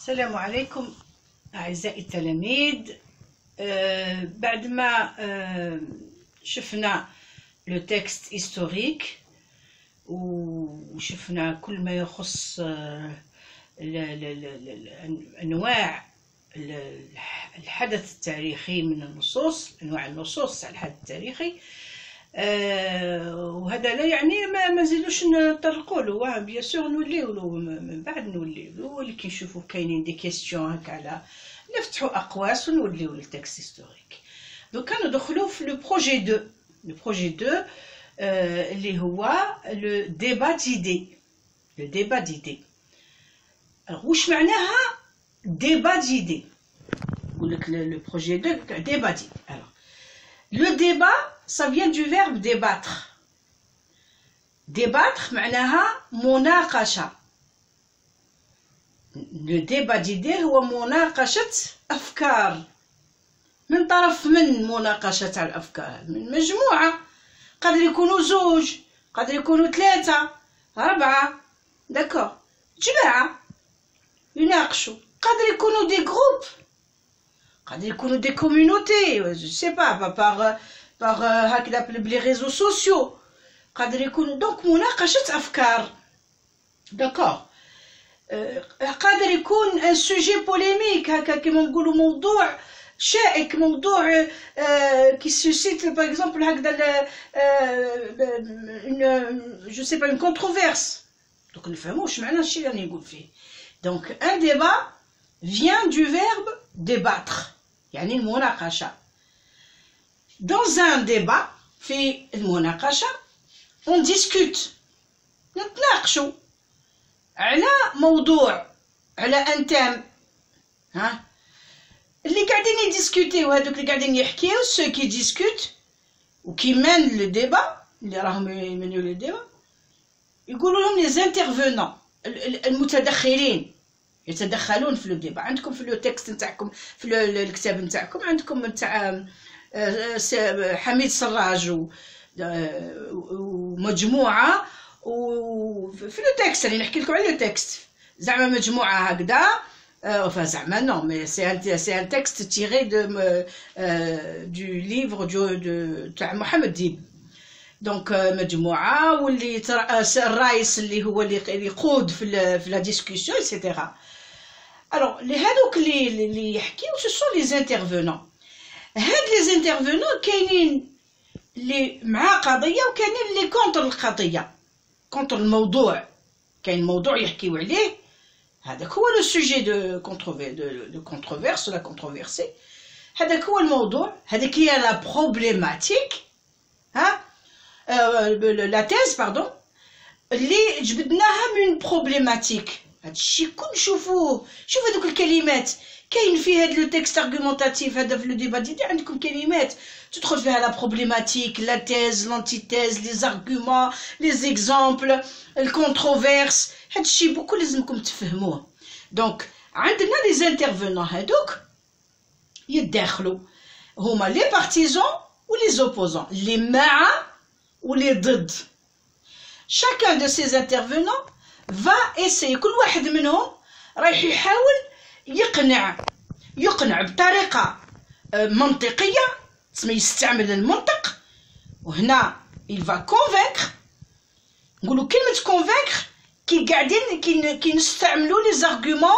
السلام عليكم أعزائي التلاميذ. بعد ما شفنا لو تكست هيستوريك وشفنا كل ما يخص أنواع الحدث التاريخي من النصوص، أنواع النصوص على الحدث التاريخي، وهذا لا يعني ما نزيدوش نطرقوا له. بيان سور نوليو له من بعد، نوليو له ولكن نشوفوا كاينين دي كيستيون هكا على نفتحوا اقواس ونوليو للتكست هيستوريك. دوكا ندخلوا في لو بروجي 2. لو بروجي 2 اللي هو لو ديبا ديدي. لو ديبا ديدي واش معناها ديبا ديدي؟ نقول لك لو بروجي 2 ديبا ديدي. Le débat, ça vient du verbe débattre. Débattre, معناها مناقشة. Le débat d'idées هو مناقشة أفكار. من طرف من مناقشة الأفكار؟ من مجموعة، قادر يكونوا زوج، قادر يكونوا 3 4، داكور، جماعة يناقشوا، قادر يكونوا دي جروب، قادر يكونوا دي كوميونيتي، جو سي با باغ هكذا بلي ريزو سوسيو، قادر يكونوا دونك مناقشة أفكار، داكور. قادر يكون ان سوجي بوليميك هكا كيما نقولوا موضوع شائك، موضوع كي سوسيت باغ اكزومبل هكذا جو سي با اون كونتروفيرس. دونك نفهموا واش معنى الشيء اللي راني نقول فيه. دونك ان ديبا vient du verbe débattre، يعني المناقشة. Dans un débat، في المناقشة on discute، نتناقشوا على موضوع، على ان تام، ها اللي قاعدين يديسكوتيو، هذوك اللي قاعدين يحكيو، سو كي ديسكوت وكي مان لو ديبا، اللي راهم يمنيو لو ديبا، يقولوا لهم لي زانترفونون، المتدخلين، يتدخلون في لو ديبا. عندكم في لو تكست نتاعكم، في الكتاب نتاعكم عندكم نتاع حميد سراج ومجموعه، وفي لو تكست اللي نحكي لكم على لو تكست، زعما مجموعه هكذا، زعما نو مي سي ان تكست تيري دو ليفر تاع محمد ديب. دونك مجموعه واللي الرئيس اللي هو اللي يقود في لا ديسكوسيون ايتترا. الوغ هذوك اللي يحكيو سو سون لي زانترفونون. هاد لي زانترفونون كاينين اللي مع قضيه وكاينين اللي كونتر القضيه، كونتر الموضوع. كاين موضوع يحكيو عليه، هذاك هو لو سوجي دو كونتروفيرس ولا كونتروفيرسي، هذاك هو الموضوع، هذيك هي لا بروبليماتيك، ها لا تيز باردون اللي جبدناها من بروبليماتيك. هادشي كون شوفوا هذوك الكلمات كاين في هاد لو تكست ارغومونتاتيف، هذا في لو ديبا ديدي عندكم كلمات تدخل فيها لا بروبليماتيك، لا تيز، لانتيتيز، لي زارغومون، لي زيكزامبل، الكونتروفيرس. هادشي بوكو لازمكم تفهموه. دونك عندنا لي زانترفونون هادوك يتداخلوا، هما لي بارتيزون ولي زوبوزون، لي مع ولي ضد. chacun de ces intervenants va essayer، كل واحد منهم رايح يحاول يقنع بطريقة منطقية، تسمى يستعمل المنطق. وهنا il va convaincre، نقولوا كلمة convaincre كي قاعدين كي نستعملوا لي زارغومون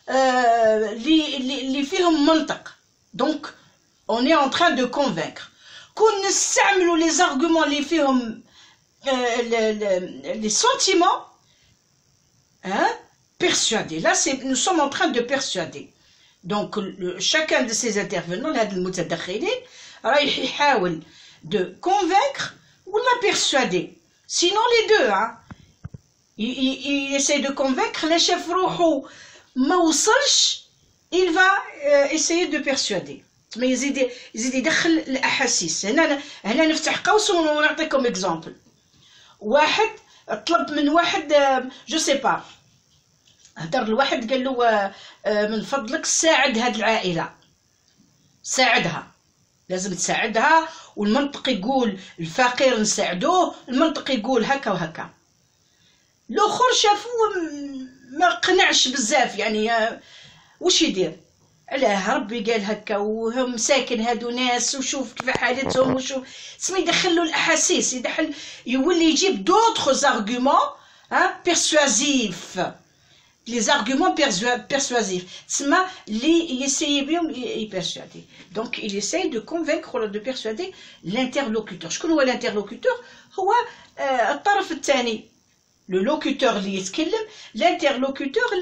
اللي فيهم منطق. دونك on est en train de convaincre. كون نستعملوا لي زارغومون اللي فيهم les sentiments، hein, persuader. Là, nous sommes en train de persuader. Donc, chacun de ces intervenants, هاد المتدخلين، رايح يحاول de convaincre ou la persuader. Sinon, les deux, hein. Il essaie de convaincre. les chefs روحو ما وصلش، il va essayer de persuader. ما يزيد يدخل الأحاسيس. هنا نفتح قوس ونعطيكم اكزامبل. واحد طلب من واحد، جو سي با، هدر لواحد قال له من فضلك ساعد هاد العائلة، ساعدها، لازم تساعدها. والمنطق يقول الفقير نساعدوه، المنطق يقول هكا وهكا. الاخر شافوه ما قنعش بزاف، يعني واش يدير؟ علاه ربي قال هكا وهم ساكن هادو ناس وشوف كيف حالتهم وشوف تسمى يدخلوا الاحاسيس يولي يجيب دوطخ ارغومون بيرسوازيف les arguments persuasifs تسمى اللي يسيي بهم يبيرسوادي دونك il essaye de convaincre ولا de persuader l'interlocuteur. شكون هو l'interlocuteur؟ هو الطرف الثاني لو لوكوتور اللي يتكلم l'interlocuteur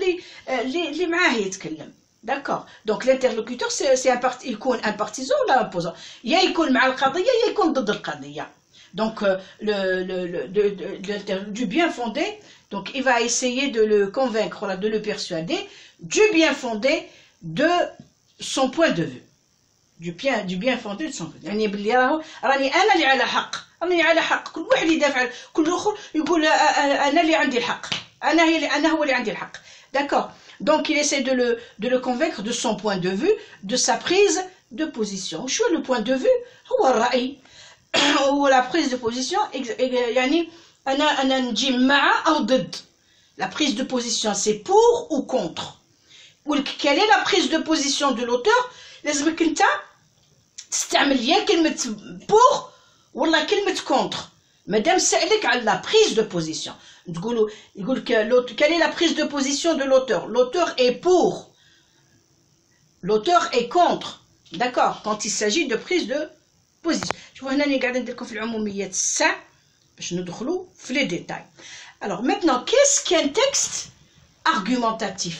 اللي معاه يتكلم. D'accord. Donc l'interlocuteur il يكون un partisan ou un opposant. يا يكون مع القضية يا يكون ضد القضية. Donc du bien fondé, donc il va essayer de le convaincre, de le persuader du bien fondé de son point de vue. Du bien fondé de son point de vue. يعني بلي راني أنا اللي على حق. راني على حق. كل واحد يدافع كل آخر يقول أنا اللي عندي الحق. أنا هو اللي عندي الحق. D'accord. Donc il essaie de le convaincre de son point de vue, de sa prise de position. شو le point de vue؟ هو الرأي. هو la prise de position يعني أنا نجي مع أو ضد. La prise de position c'est pour ou contre. Quelle est la prise de position de l'auteur؟ لازمك أنت تستعمل يا كلمة pour ولا كلمة contre. مادام سألك على la prise de position. Quelle est la prise de position de l'auteur? L'auteur est pour. L'auteur est contre. D'accord? Quand il s'agit de prise de position. شوفوا هنا اللي قاعدين ندير لكم في العموميات الساعة باش ندخلوا في les détails. Alors maintenant, qu'est-ce qu'un texte argumentatif?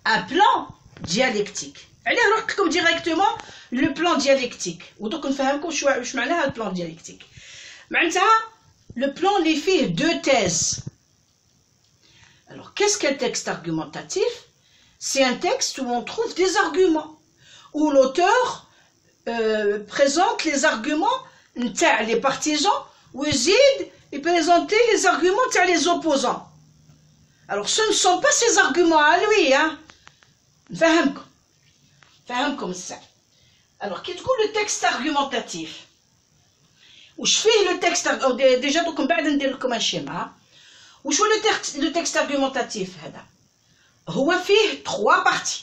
Un plan dialectique. علاه نروح لكم directement le plan dialectique. ودوك نفهمكم واش معناها le plan dialectique. معناتها le plan اللي فيه deux thèses. Alors, qu'est-ce qu'un texte argumentatif? C'est un texte où on trouve des arguments, où l'auteur présente les arguments les partisans, ou il présente les arguments les opposants. Alors, ce ne sont pas ces arguments à lui, hein? Faham comme ça. Alors, qu'est-ce que le texte argumentatif? Où je fais le texte, déjà, donc, on va dire comme un schéma. وش هو le texte argumentatif هذا؟ هو فيه trois parties.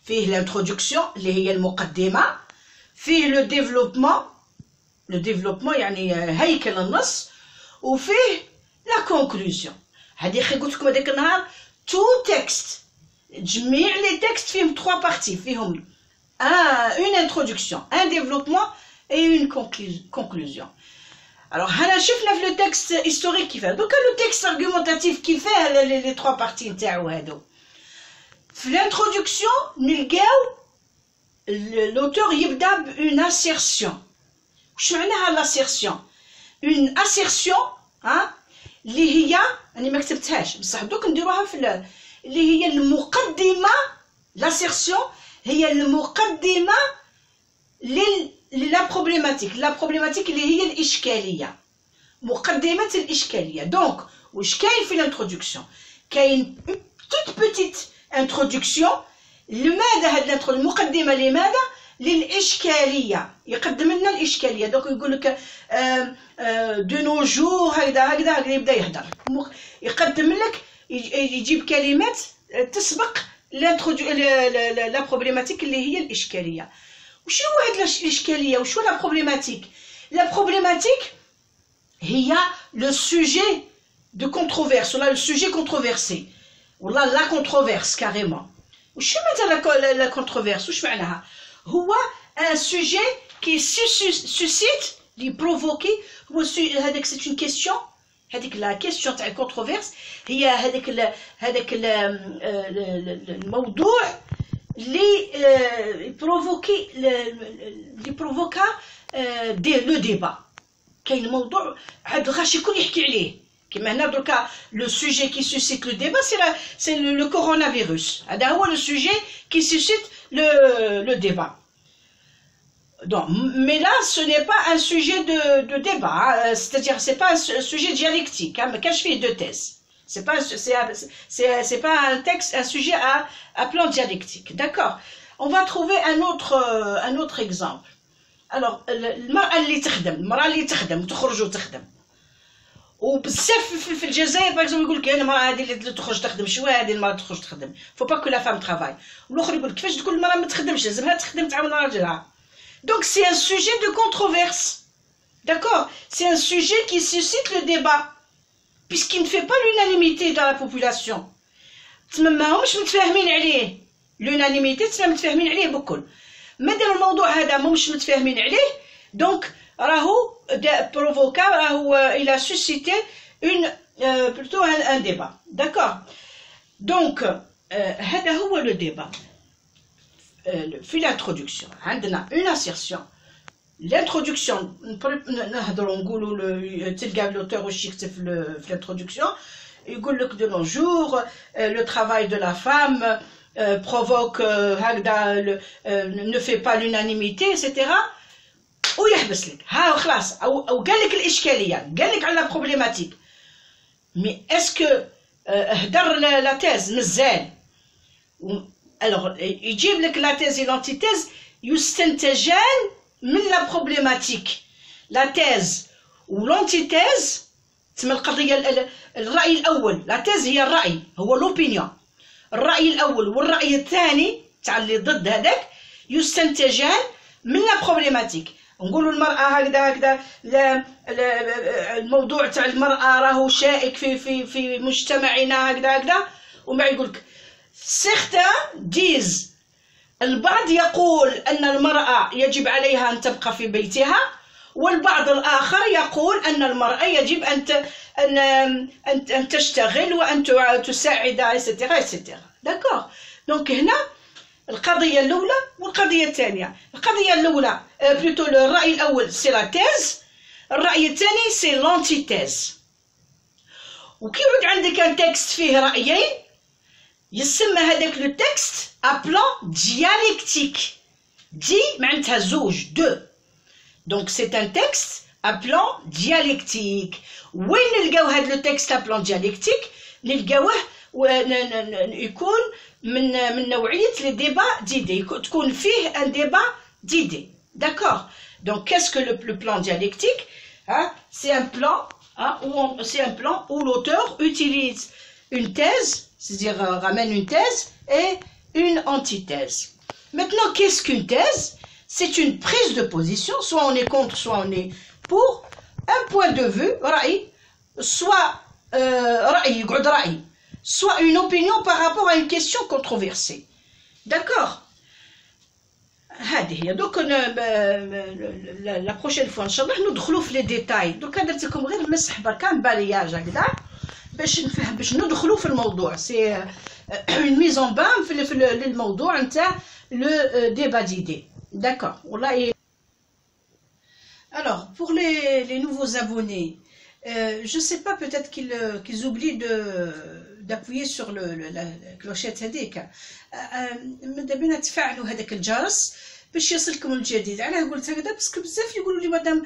فيه l'introduction اللي هي المقدمة، فيه le développement يعني هيكل النص، وفيه la conclusion. هذه خي قلت لكم هذاك النهار tout texte جميع les textes فيهم trois parties، فيهم une introduction, un développement et une conclusion. Alors, هنا شفنا في le texte historique كيفاه. دوكا le texte argumentatif كيفاه les trois parties نتاعو هادو. في l'introduction نلقاو l'auteur يبدا بune assertion. واش معناها l'assertion؟ une assertion اللي هي أنا ما كتبتهاش بصح دوك نديروها في اللي هي المقدمة. l'assertion هي المقدمة la problématique اللي هي الإشكالية. مقدمة الإشكالية. donc واش كاين في l'introduction؟ كاين toute petite introduction لماذا هاد المقدمة لماذا؟ للإشكالية. يقدم لنا الإشكالية. donc يقول لك de nos jours هكذا يبدا يهضر. يقدم لك يجيب كلمات تسبق la problématique اللي هي الإشكالية. وشنو هاد الإشكالية؟ وشنو لا بروبليماتيك؟ لا بروبليماتيك هي لو سوجي دو كونتروفيرس ولا لو سوجي كونتروفيرسي ولا لا كونتروفيرس كاريمون. وشنو معناتها لا كونتروفيرس؟ واش معناها؟ هو ان سوجي كي سوسيت لي بروفوكي. هو هذاك سي اون كيسيون. هذيك لا كيسيون تاع الكونتروفيرس هي هذاك الموضوع اللي بروفوكا لو ديبا. كاين موضوع عاد غاش الكل يحكي عليه كيما هنا دركا لو سوجي كي سوسيت لو ديبا سي لو كورونا فيروس. هذا هو لو سوجي كي سوسيت لو ديبا. Donc, mais là, ce n'est pas un sujet de débat, hein, c'est-à-dire c'est pas un sujet dialectique. Hein, mais quand je fais deux thèses, c'est pas un texte, un sujet à plan dialectique. D'accord. On va trouver un autre exemple. Alors, المرأة اللي تخدم تخرج وتخدم وبزاف في الجزائر باغ يقول لك المراه هذه اللي تخرج تخدم شويه، هذه المراه تخرج تخدم، فو با كو لا فام ترافاي. والاخر يقول كيفاش تقول المراه ما تخدمش، لازمها تخدم تعاون راجلها. دونك سي ان سوجي دو كونتروفيرس، d'accord, c'est un sujet qui suscite le débat puisqu'il ne fait pas l'unanimité dans la population. تما ماهمش متفاهمين عليه، l'unanimité تما متفاهمين عليه بكل. مادام الموضوع هذا ماهمش متفاهمين عليه، دونك راهو بروفوكا، راهو il a suscité plutôt un débat, d'accord. Donc هذا هو le débat. في l'introduction عندنا une assertion. L'introduction, l'auteur aussi في l'introduction, il dit que de nos jours, le travail de la femme provoque, ne fait pas l'unanimité, etc. ويحبس لك ها خلاص او قال لك الاشكاليه، قال لك على problématique. Mais est-ce que هدر la thèse مازال؟ alors يجيب لك la thèse et l'antithèse يستنتجان من la problématique. la thèse و l'antithèse تسمى القضيه، الراي الاول، la thèse هي الراي، هو l'opinion. الراي الاول والراي الثاني تاع اللي ضد هذاك يستنتجان من la problématique. نقولوا المرأة هكذا الموضوع تاع المرأة راهو شائك في مجتمعنا هكذا ومن بعد يقول لك certains disent، البعض يقول أن المرأة يجب عليها أن تبقى في بيتها، والبعض الآخر يقول أن المرأة يجب أن تشتغل وأن تساعد etc. d'accord. donc هنا القضية الأولى والقضية الثانية. القضية الأولى بلوتو الرأي الأول سي لا تيز، الرأي الثاني سي لانتيتيز. وكي يعود عندك ان تكست فيه رأيين يسمى هذاك لو تكست ابلان دياليكتيك. دي معناتها زوج، دو. دونك سي ان تكست ابلان دياليكتيك. وين نلقاو هذا لو تكست ابلان دياليكتيك؟ نلقاوه يكون من نوعية لي ديبا ديدي، تكون فيه ان ديبا ديدي، d'accord. donc qu'est-ce que le plan dialectique? c'est un plan où l'auteur utilise une thèse, c'est-à-dire ramène une thèse et une antithèse. Maintenant, qu'est-ce qu'une thèse? c'est une prise de position, soit on est contre, soit on est pour, un point de vue, soit soit une opinion par rapport à une question controversée, d'accord. هذه هي. دوك لا بروشين فوا ان شاء الله ندخلوا في لي ديتاي. دوك درت لكم غير مسح بركا بالياج هكذا باش ندخلوا في الموضوع. سي اون ميز اون بان في الموضوع نتاع لو ديبا ديدي، d'accord. والله alors pour les nouveaux abonnés, je sais pas, peut-être qu'ils oublient d'appuyer sur la clochette هذيك. ماذا بينا تفعلوا هذاك الجرس باش يصلكم الجديد. علاه قلت هكذا؟ باسكو بزاف يقولوا لي مادام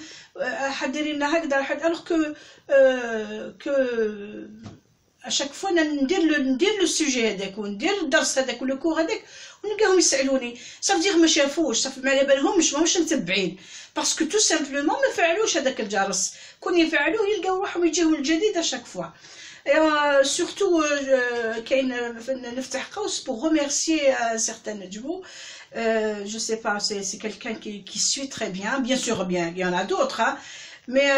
حديري لنا هكذا الوغ كو اشاك فوا ندير لو سوجي هذاك وندير الدرس هذاك ولا كور هذاك ونلقاهم يسالوني صافي ما شافوش، صافي ما على بالهمش، ماهمش متبعين، باسكو تو سامبلومون ما فعلوش هذاك الجرس. كون يفعلوه يلقاو روحهم يجيهم الجديد اشاك فوا. surtout كاين نفتح قوس pour remercier certains نجمو. je sais pas, c'est quelqu'un qui suit très bien sûr, bien il y en a d'autres, hein, mais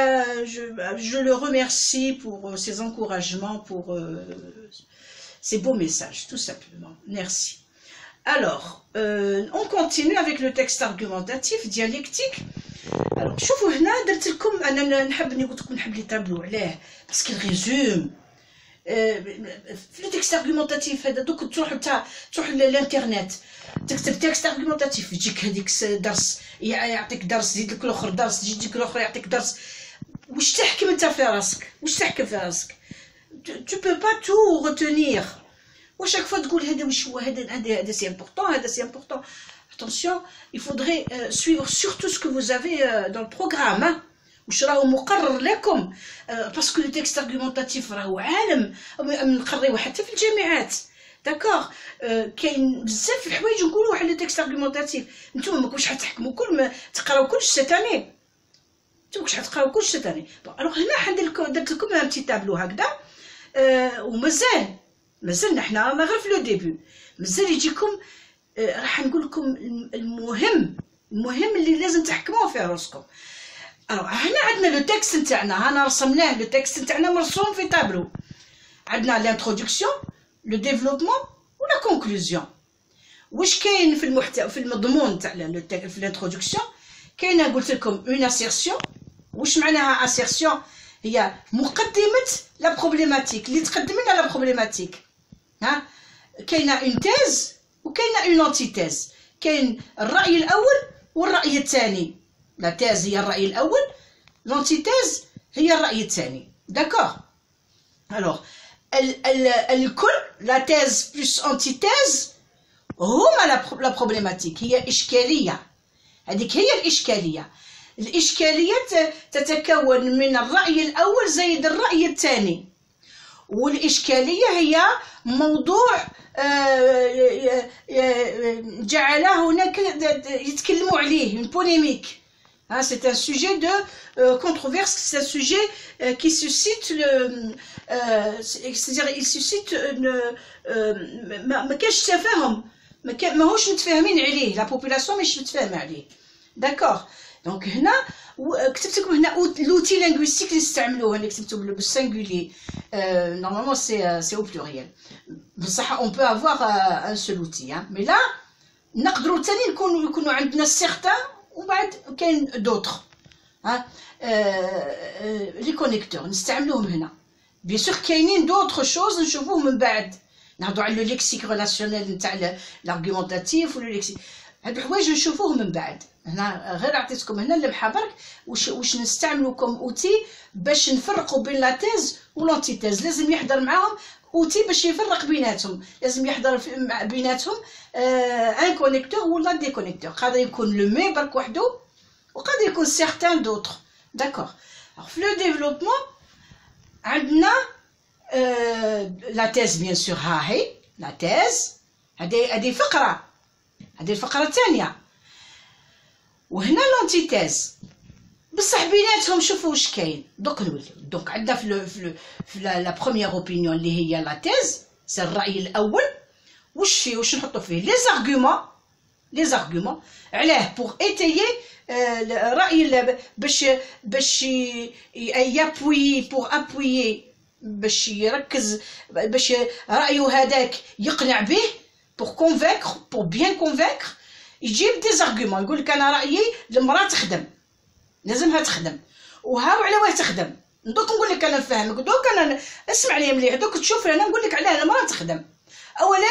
je le remercie pour ses encouragements, pour ses beaux messages, tout simplement. Merci. Alors on continue avec le texte argumentatif dialectique. alors شوفوا هنا درت لكم انا نحب قلت لكم نحب لي تابلو علاه باسكو ريزوم في لو تكست ارغومونتاتيف هذا. دوك تروح للانترنت تكتب تكست ارغومونتاتيف يجيك هذيك درس، يعطيك درس، يزيد لك الاخر درس، يجيك الاخر يعطيك درس. واش تحكم انت في راسك؟ واش تحكم في راسك؟ tu peux pas tout retenir. وشاك فوا تقول هذا واش هو، هذا سي امبورطون، هذا سي امبورطون. attention, il faudrait suivre surtout ce que vous avez dans le programme, hein. واش راهو مقرر لكم، باسكو لو تكست ارغومونتاتيف راهو عالم نقريوه حتى في الجامعات، داكوغ. كاين بزاف الحوايج نقولوا على لو تكست ارغومونتاتيف. نتوما ماكوش حتحكموا كل ما تقراو كلش سيت اني، واش غتلقاو كلشي ثاني. الوغ هنا درت لكم ان بتي تابلو هكذا. ومازال حنا غير في لو ديبي، مازال يجيكم. راح نقول لكم المهم اللي لازم تحكموه في راسكم. الوغ هنا عندنا لو تكست نتاعنا، هنا رسمناه. لو تكست نتاعنا مرسوم في تابلو. عندنا لانتروداكسيون، لو ديفلوبمون ولا كونكلوزيون. واش كاين في المضمون تاع في الانتروداكسيون؟ كاينه قلت لكم اون اسيرسيون. واش معناها اسيرسيون؟ هي مقدمه لا بروبليماتيك اللي تقدم لنا لا بروبليماتيك. ها كاينه اون تيز وكاينه اون انتيتيز. كاين الراي الاول والراي الثاني. لا تيز هي الراي الاول، لانتيتيز هي الراي الثاني. داكور. الوغ الكل لا تيز بلس انتيتيز هما لا بروبليماتيك، هي اشكاليه. هذيك هي الاشكاليه. الاشكاليه تتكون من الراي الاول زائد الراي الثاني. والاشكاليه هي موضوع جعل هناك يتكلموا عليه، une polémique. C'est un sujet de controverse, c'est un sujet qui suscite c'est-à-dire il suscite ما كاينش تفاهم، ماهوش متفاهمين عليه، لا بوبولاسيون مش متفاهمه عليه. داكوغ. دونك هنا كتبت لكم هنا لوتي لينغويستيك اللي نستعملوه، اللي كتبته بالسانغولي. نورمالمون سي او بلوريال، بصح اون بو افوار ان سول اوتي. مي لا نقدروا ثاني يكونوا عندنا سيغتان وبعد كاين دوطخ. لي كونيكتور نستعملوهم هنا. بيان سور كاينين دوطخ شوز نشوفوه من بعد. نهضروا على لو ليكسيك ريلاسيونيل نتاع الارغيومونتاتيف ولو ليكسيك. هاد الحوايج نشوفوه من بعد. هنا غير عطيتكم هنا اللمحه برك واش نستعملوا كم اوتي باش نفرقوا بين لا تيز ولانتيتيز. لازم يحضر معاهم اوتي باش يفرق بيناتهم، لازم يحضر بيناتهم ان كونيكتور ولا دي كونيكتور. قادر يكون لو مي برك وحده وقادر يكون سيغتان دوطخ. داكوغ. في لو ديفلوبمون عندنا لا تيز بيان سور. ها هي لا تيز، هذه فقره، هذه الفقره الثانيه. وهنا لانتيتيز بصح بيناتهم شوفوا واش كاين. دوك نوليو. دونك عندنا في لا بروميير اوبينيون اللي هي لا تيز، سي الراي الاول. واش نحطوا فيه لي زارغومون علاه بوغ ايتيي الراي، باش يابوي بوغ ابويي، باش يركز، باش رايه هذاك يقنع به، بوغ كونفينكر، بوغ بيان كونفينكر. يجيب دي زارغومون، يقول لك انا رايي المراه تخدم، لازمها تخدم، وهاو على واه تخدم. دوك نقول لك انا نفهمك. دوك انا اسمع لي مليح. دوك تشوف انا نقول لك علاه المراه تخدم. اولا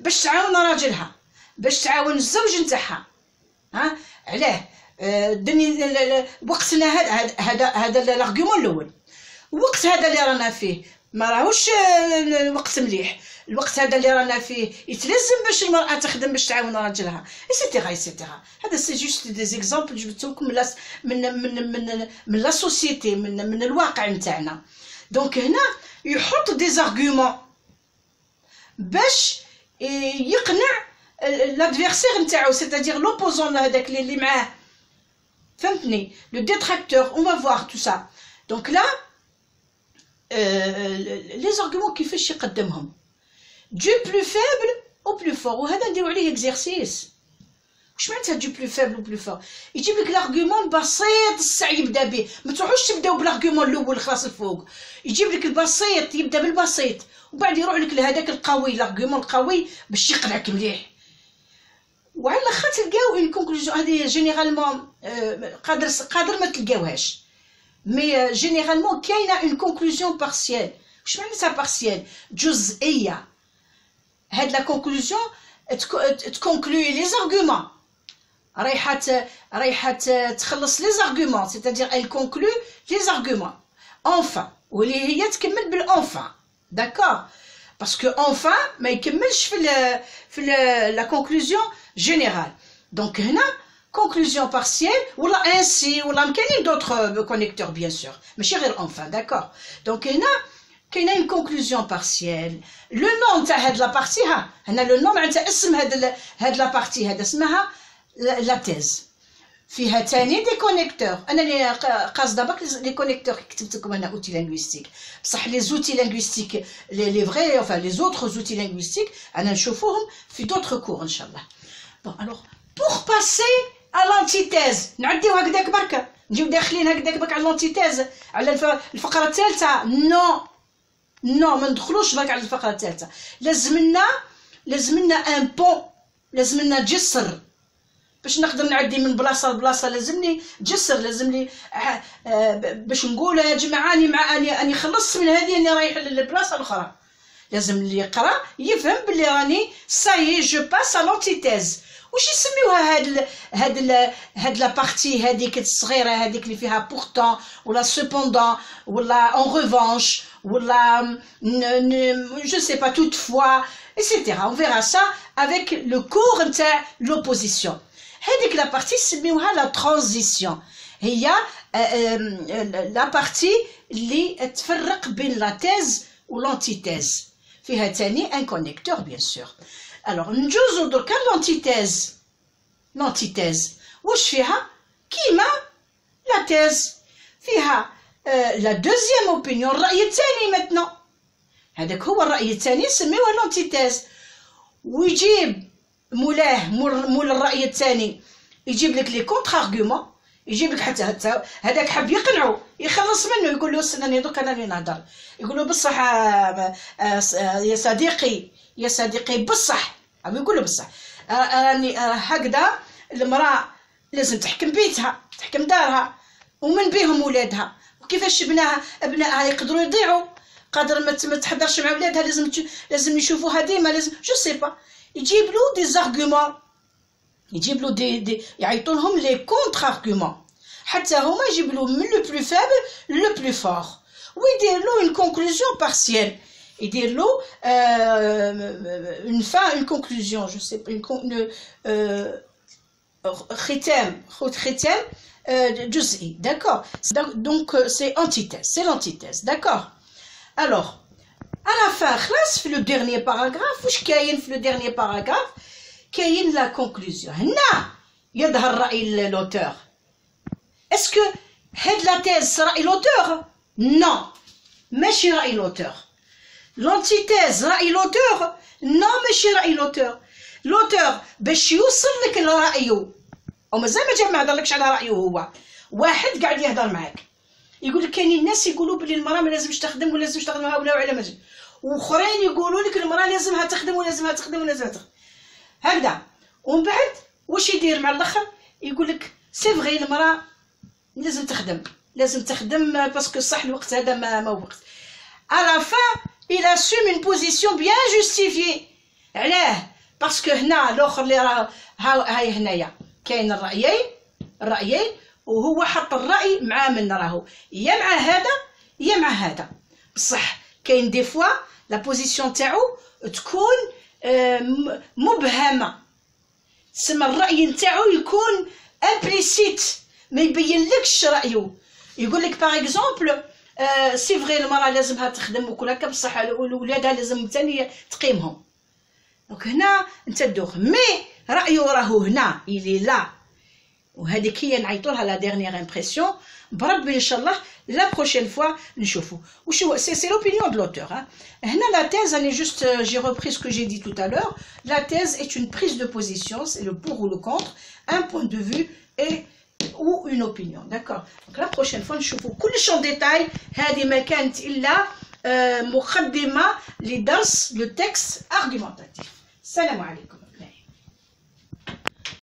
باش تعاون راجلها، باش تعاون الزوج نتاعها. علاه دني وقتنا هذا الارغيومون الاول. الوقت هذا اللي رانا فيه ما راهوش الوقت مليح. الوقت هذا اللي رانا فيه يتلزم باش المراه تخدم باش تعاون راجلها، ايسيتيرا ايسيتيرا. هذا سي جوست دي زيكزامبل جبت لكم من لا سوسيتي، من الواقع نتاعنا. دونك هنا يحط دي زارغومون باش يقنع لادفيرسير نتاعو، سيتادير لوبوزون هذاك اللي معاه. فهمتني؟ لو ديتراكتور. اون فا فوار تو سا. دونك لا لي زارغومون كيفاش يقدمهم du plus faible au plus fort. وهذا نديرو عليه اكزرسيس. واش معناتها du plus faible au plus fort؟ يجيب لك الارغيومون بسيط السعي يبدا به. ما تروحوش تبداو بالارغيومون الاول خلاص الفوق. يجيب لك البسيط، يبدا بالبسيط وبعد يروح لك لهذاك القوي، الارغيومون القوي باش يقنعك مليح. وعلى الاخر تلقاو اون كونكلوزيون. هذه جينيرالمون قادر ما تلقاوهاش، مي جينيرالمون كاينه اون كونكلوزيون بارسيال. واش معناتها بارسيال؟ جزئيه. هاد لا كونكلوزيون تكونكلوي لي زارغومون، رايحه تخلص لي زارغومون، سيتادير elle conclut les arguments. enfin واللي هي تكمل بالانفان. داكور. باسكو انفان ما يكملش في لا كونكلوزيون جينيرال. دونك هنا كونكلوزيون بارسيال ولا انسي ولا كاينين دوطخ كونيكتور بيان سور، ماشي غير انفان. داكور. دونك هنا كاينه اون كونكلوزيون بارسيال. لو نون تاع هاد لا بارتي، هنا لو نون معناتها اسم هاد لا بارتي، هذا اسمها لا تيز. فيها تاني دي كونيكتور. انا اللي قاصده باك لي كونيكتور كتبت لكم انا اوتي لينغويستيك، بصح لي زوتي لينغويستيك لي فغي enfin لي زوتر زوتي لينغويستيك انا نشوفوهم في دوطخ كور ان شاء الله. بون الوغ بور باسي ا لانتيتيز نعديو هكذاك برك، نجيو داخلين هكذاك برك على لانتيتيز على الفقره الثالثه. نو ما ندخلوش برك على الفقره الثالثه، لازمنا ان بون، لازمنا جسر باش نقدر نعدي من بلاصه لبلاصه. لازمني جسر، لازمني باش نقول يا جماعه اني خلصت من هذه اني رايح للبلاصه الاخرى. لازم اللي يقرا يفهم بلي راني ساي جو باس ا لونتيتيز. واش يسميوها هاد لا بارتي هذيك الصغيره هذيك اللي فيها بورتون ولا سوبوندون ولا اون ريفانش ولا جو سي با توت فوا etc. on verra ça avec le cours نتاع l'opposition. هذيك لا بارتي سميوها لا ترانزيسيون، هي لا بارتي اللي تفرق بين لا تيز و لانتيتيز، فيها تاني ان كونيكتور بيان سور. الوغ نجوزو دركا لانتيتيز واش فيها؟ كيما لا تيز فيها لا دوزيام اوبينيون، الرأي الثاني ماتنو. هذاك هو الرأي الثاني سميوه لانتيتيز. ويجيب مولاه مول الرأي الثاني يجيب لك لي كونتر ارغيومون، يجيب لك حتى هذاك حب يقنعو يخلص منه، يقول له استناني دوك انا اللي نهضر، يقول له بصح يا صديقي بصح، يقول له بصح راني هكذا المراه لازم تحكم بيتها تحكم دارها ومن بيهم ولادها، وكيفاش ابنائها يقدروا يضيعوا، قادر ما تحضرش مع ولادها، لازم يشوفوها ديما، لازم جو سي با. يجيب له دي زارغومون، يجيب له دي يعيطوا لهم لي كونتر ارغومون، حتى هما يجيب له من لو بلو فابل لو بلو فور، ويدير له اون كونكلوزيون بارسيال، يدير له اون فان اون كونكلوزيون جو سي ختام جزئي. داكور. دونك سي انتيتيز، سي لانتيتيز. داكور. Alors, à la fin, خلاص في le dernier paragraphe واش كاين في le dernier paragraphe؟ كاين la conclusion. هنا يظهر رأي l'auteur. Est-ce que هاد la thèse رأي l'auteur؟ Non, ماشي رأي l'auteur. L'antithèse رأي l'auteur؟ Non, ماشي رأي l'auteur. L'auteur باش يوصل لك لرأيه، ومازال ما هضرلكش على رأيه هو، واحد قاعد يهضر معاك يقول لك كاينين الناس يقولوا بلي المراه ما لازمش تخدم ولا لازمش تخدم هؤلاء وعلى مجال، واخرين يقولوا لك المراه لازمها تخدم ولازمها تخدم ولازمها تخدم هكذا. ومن بعد واش يدير مع الاخر؟ يقول لك سي فغي المراه لازم تخدم باسكو صح الوقت هذا ما وقت. على فان il assume une position bien justifiée. علاه؟ باسكو هنا الاخر اللي راه هاي هنايا كاين الرايين وهو حط الرأي مع من راهو يا مع هذا يا مع هذا. بصح كاين دي فوا لا بوزيسيون تاعو تكون مبهمه، تسمى الرأي نتاعو يكون امبليسيت، ما يبينلكش رأيه. يقول لك باغ اكزومبل سي فغي المراه لازمها تخدم وكل هكا، بصح ولادها لازم ثاني تقيمهم. دونك هنا انت تدوخ، مي رأيه راهو هنا يلي لا، وهذيك هي نعيطوا لها لا ديرنيير امبرسيون. بربي ان شاء الله لا بروشين فوا نشوفوا وشو سي لوبينيون دو لوتور. هنا لا thèse انا جوست جي repris ce que j'ai dit tout à l'heure. La thèse est une prise de position, c'est le pour ou le contre, un point de vue et ou une opinion. D'accord. Donc la prochaine fois نشوفوا كلش en détail. هذه ما كانت الا مقدمه لدرس le texte argumentatif. السلام عليكم.